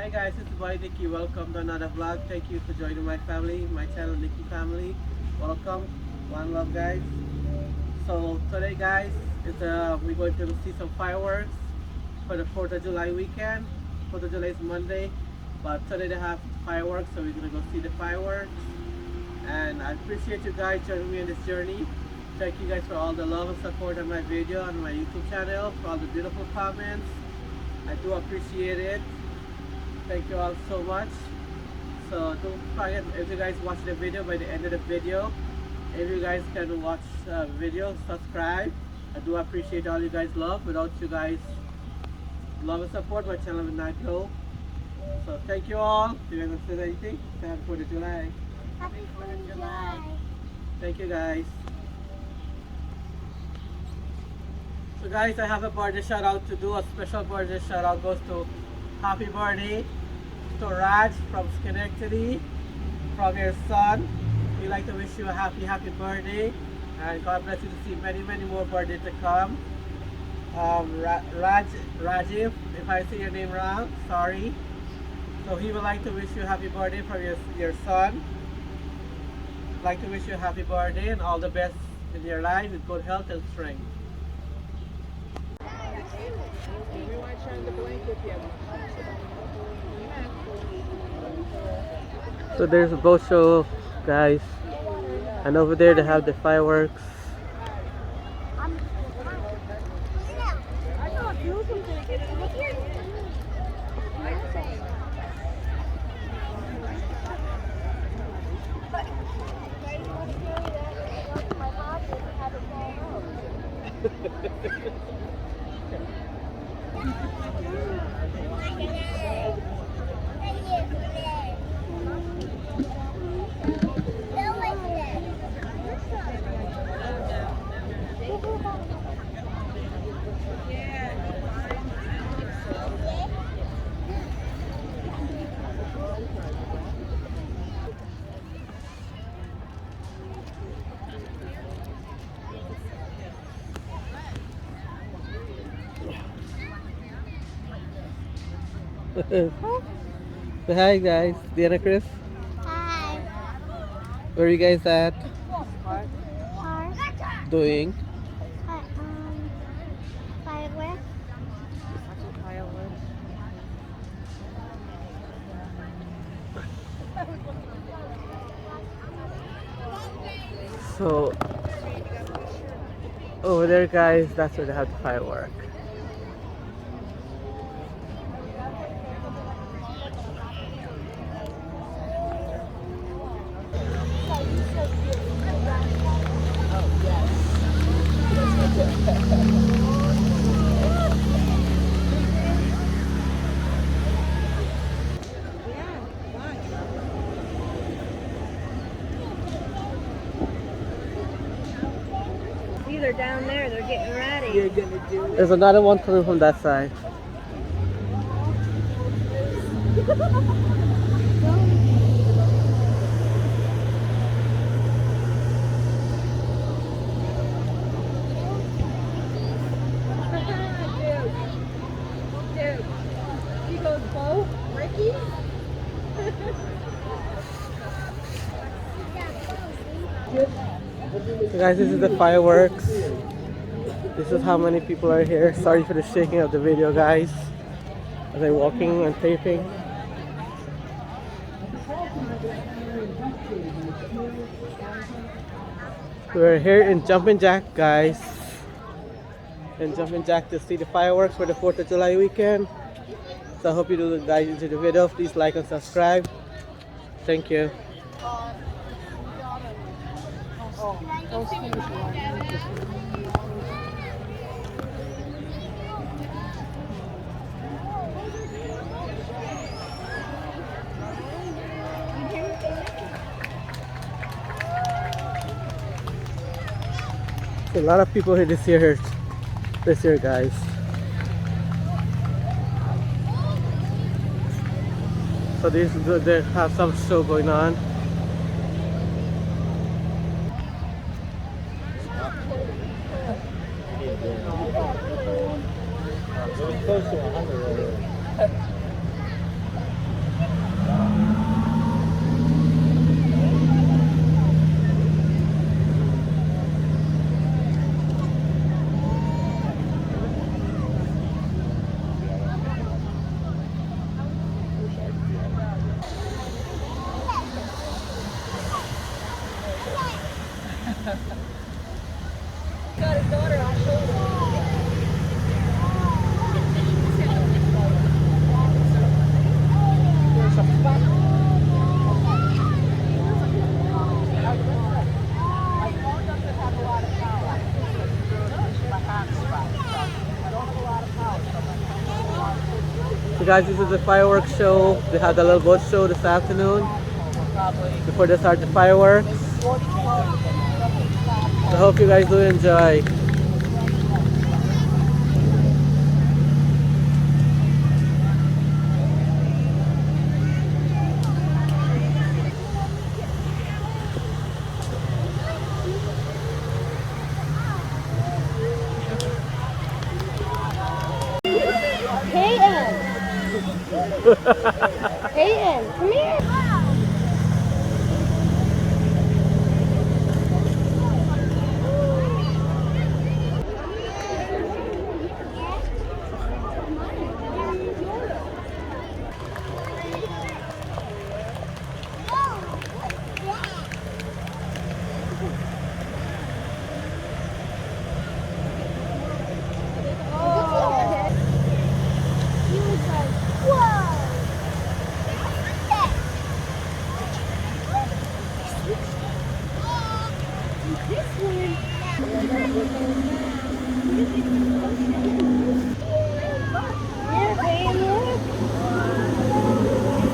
Hi guys, it's Boy Nikki. Welcome to another vlog. Thank you for joining my family, my channel Nikki Family. Welcome, one love guys. So today guys, we're going to see some fireworks for the 4th of July weekend. 4th of July is Monday, but today they have fireworks, so we're gonna go see the fireworks. And I appreciate you guys joining me on this journey. Thank you guys for all the love and support on my video on my YouTube channel, for all the beautiful comments. I do appreciate it. Thank you all so much. So don't forget, if you guys watch the video, by the end of the video, if you guys can watch the video, subscribe. I do appreciate all you guys love. Without you guys love and support, my channel would not grow. So thank you all. Do you want to say anything? Happy 4th of July. Happy 4th of July. Thank you guys. So guys, I have a birthday shout out to do. A special birthday shout out goes to happy birthday to Raj from Schenectady, from your son. We'd like to wish you a happy birthday, and God bless you to see many more birthdays to come. Rajiv, if I say your name wrong, sorry. So he would like to wish you a happy birthday from your son. I'd like to wish you a happy birthday and all the best in your life with good health and strength. So there's a boat show, guys, and over there they have the fireworks. Say hi guys, Diana, Chris. Hi. Where are you guys at? Park. Doing? Fireworks. So over there guys, that's where they have the firework. They're down there, they're getting ready. There's another one coming from that side. Dude, he goes, Bo, Ricky? So guys, this is the fireworks. This is how many people are here. Sorry for the shaking of the video guys, as I'm walking and taping. We're here in Jumpin' Jack guys, in Jumpin' Jack to see the fireworks for the 4th of July weekend. So I hope you do guys enjoy the video. Please like and subscribe. Thank you. A lot of people here this year guys. So this is good, they have some show going on. Close to 100 already. guys, this is the fireworks show. They had a little boat show this afternoon before they start the fireworks. So I hope you guys do enjoy. Peyton! Peyton, come here! Here, Peyton, look.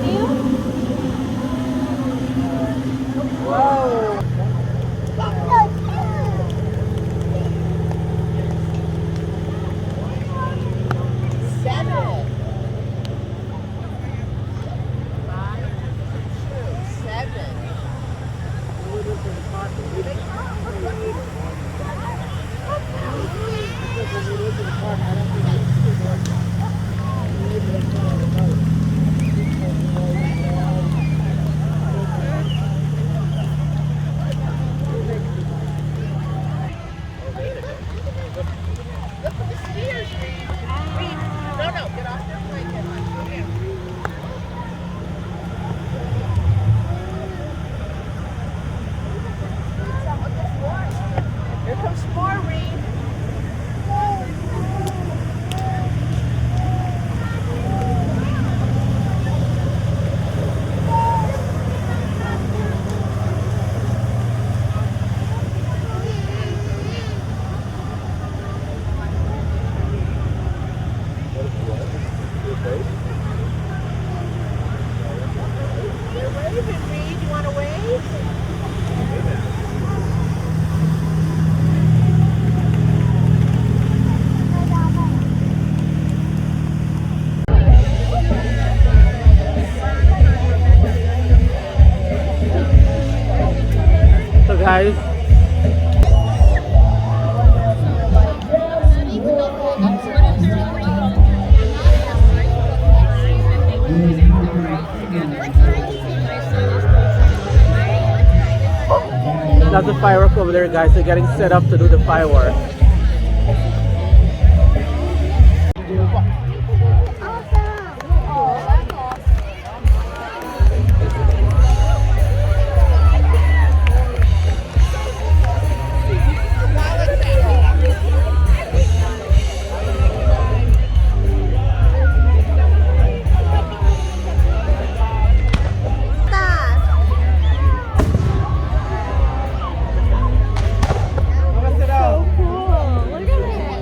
See him? Whoa. Here comes more, Reed. They're waving, Reed. You want to wave? So guys, that's the firework over there, guys. They're getting set up to do the firework. So cool. Look at it.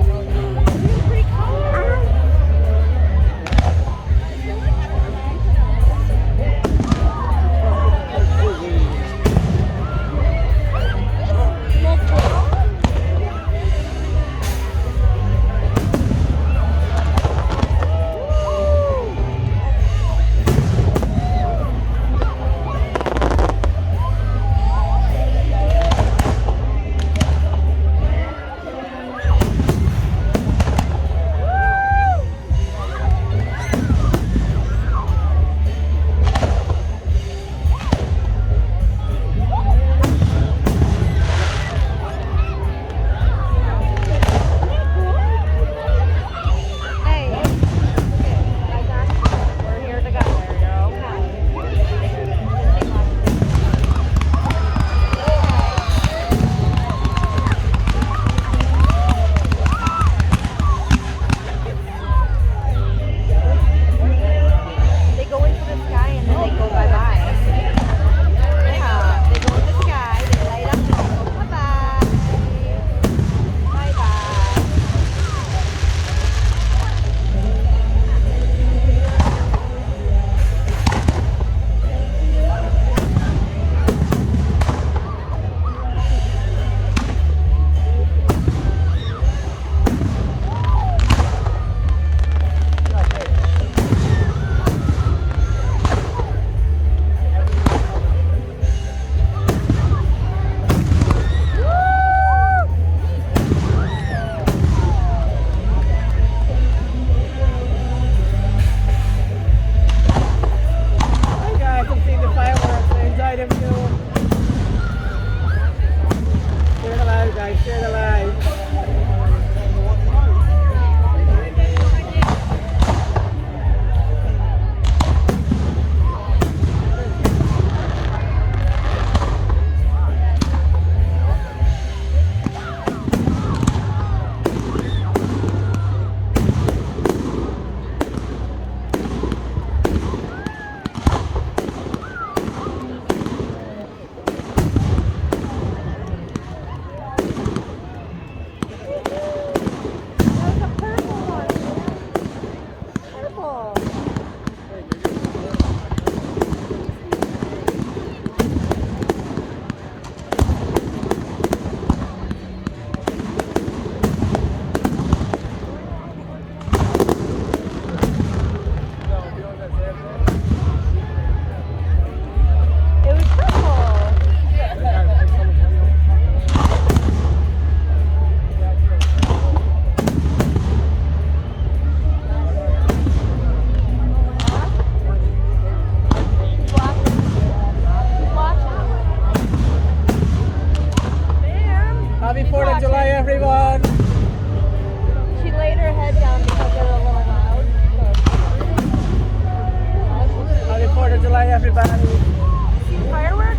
of July, everybody. See the fireworks?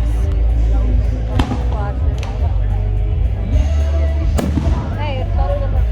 Watch it. Hey, it's better than what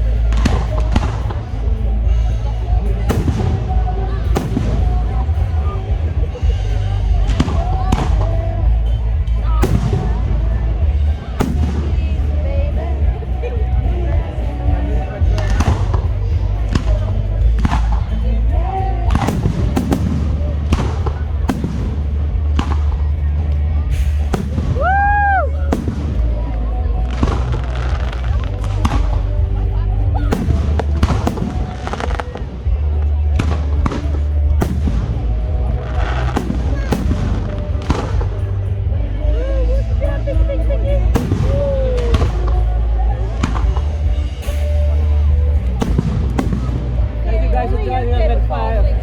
Thank you guys for joining us at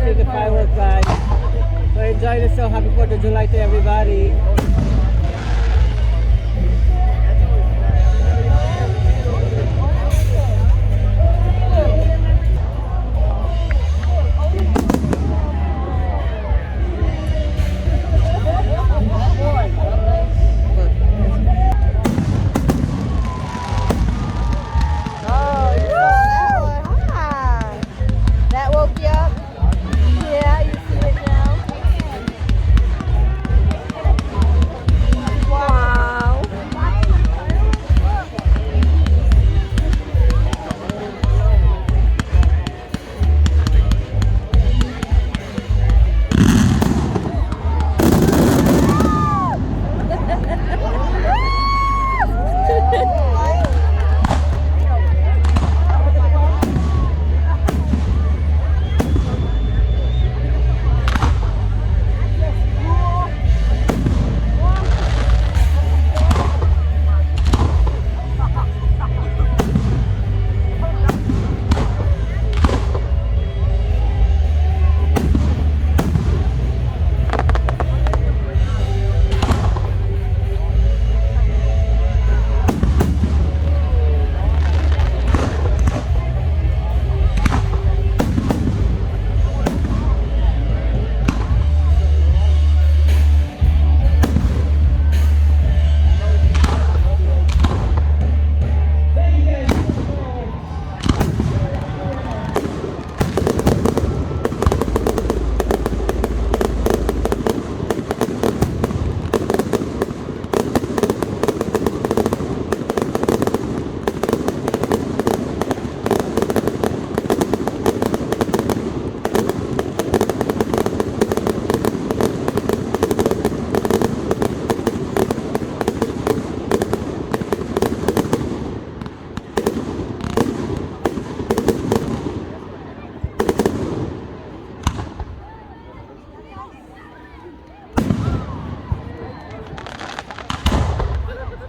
see the fireworks, guys. So enjoy this. So happy 4th of July to everybody. Oh, you saw that one, huh? That woke you up? Yeah, you see it now. Wow.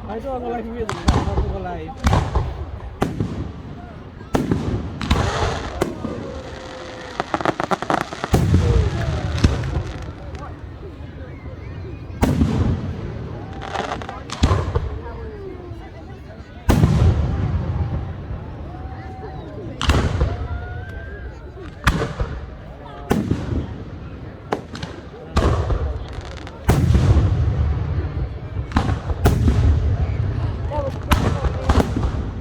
I don't like music, I don't like. That was pretty cool, man.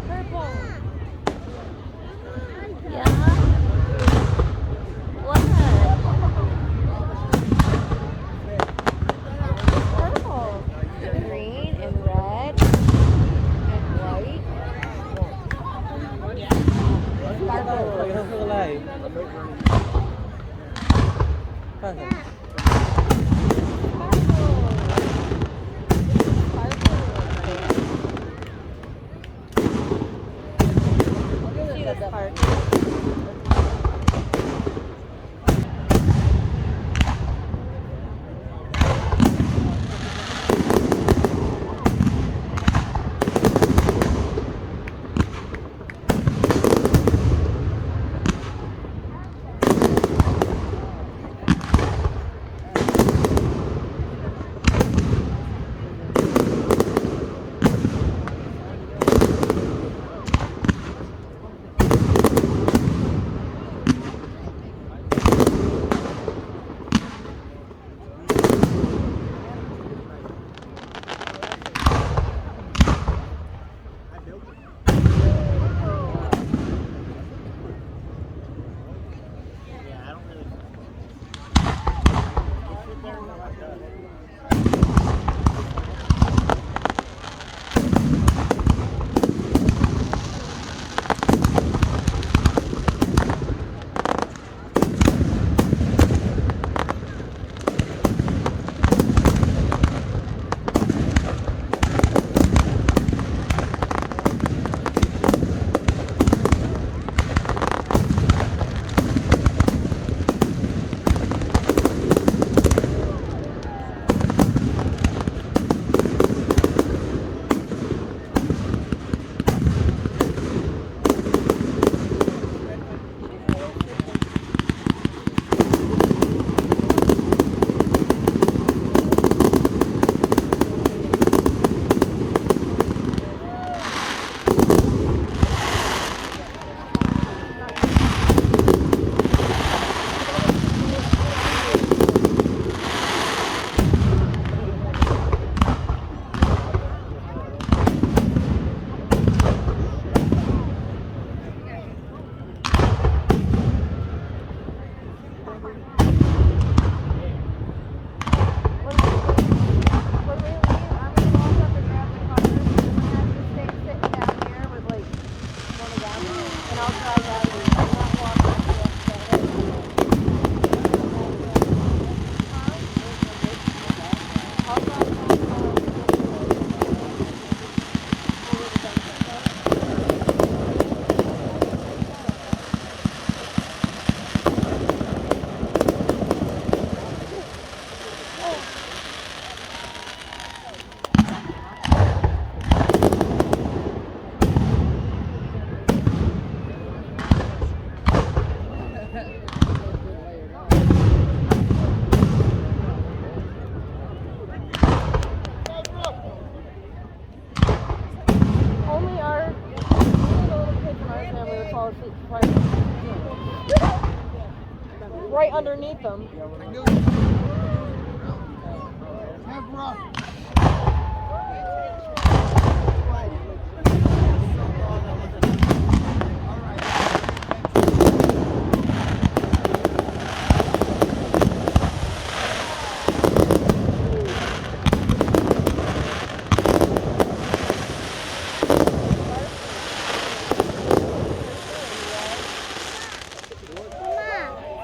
underneath them.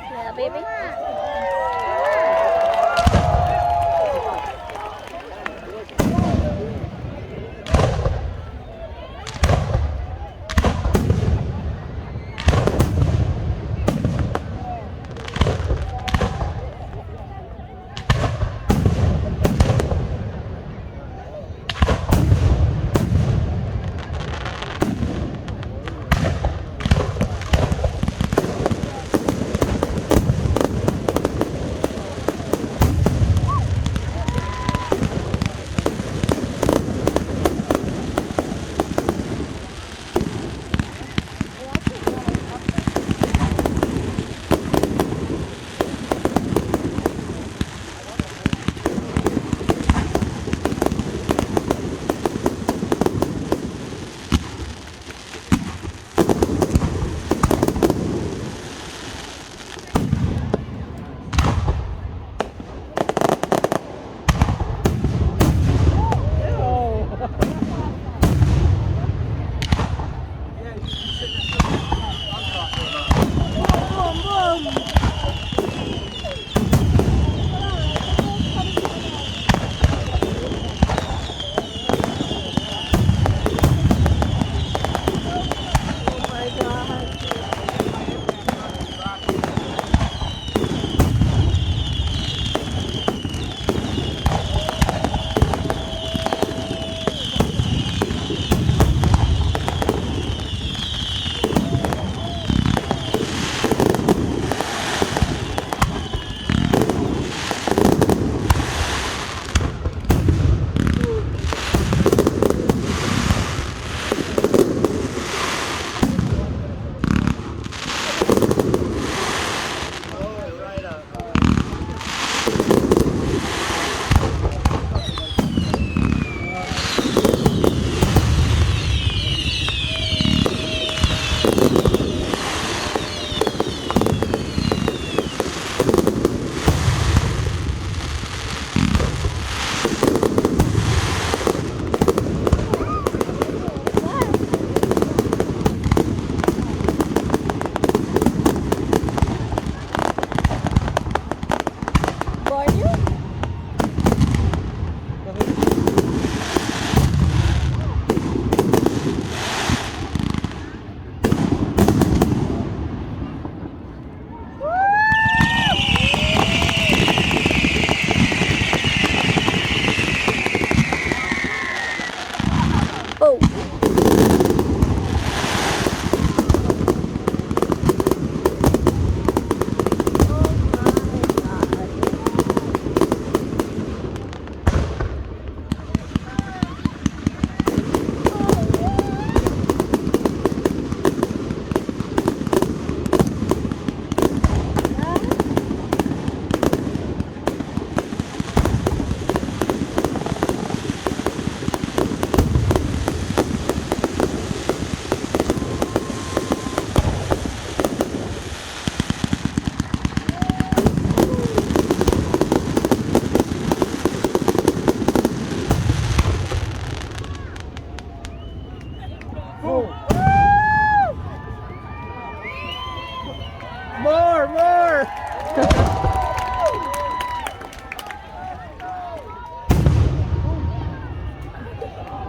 Yeah, baby.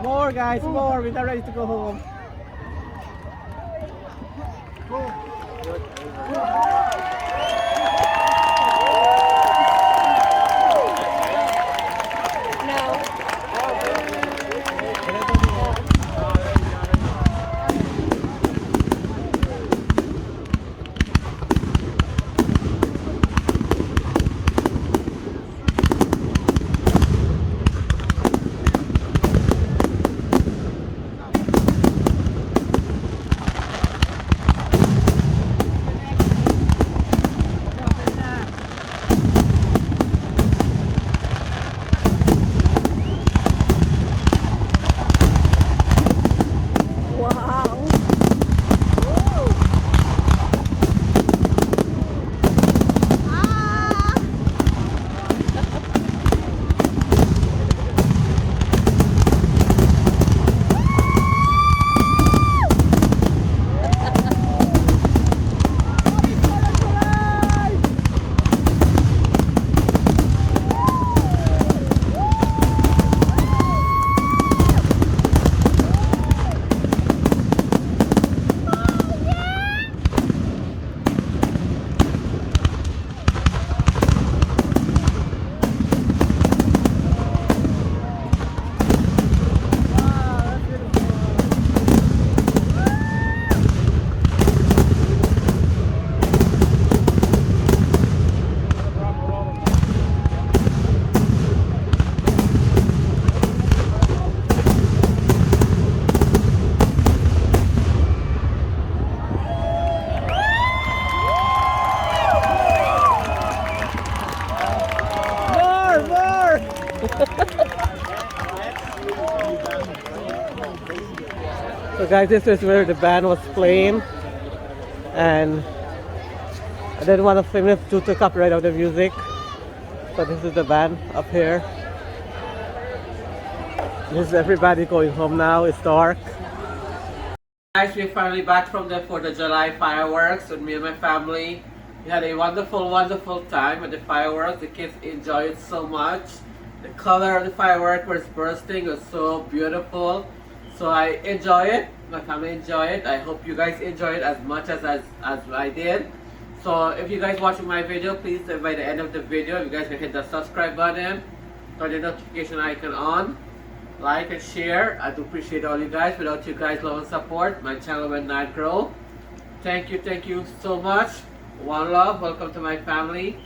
More guys, more. We're not ready to go home. So guys, this is where the band was playing, and I didn't want to film it due to copyright of the music. So this is the band up here. This is everybody going home now. It's dark. Guys, we're finally back from the 4th of July fireworks with me and my family. We had a wonderful, wonderful time with the fireworks. The kids enjoyed it so much. The color of the firework was bursting. It was so beautiful. So I enjoy it. My family enjoy it. I hope you guys enjoy it as much as I did. So if you guys watching my video, please by the end of the video, you guys can hit the subscribe button, turn the notification icon on, like and share. I do appreciate all you guys. Without you guys' love and support, my channel will not grow. Thank you so much. One love. Welcome to my family.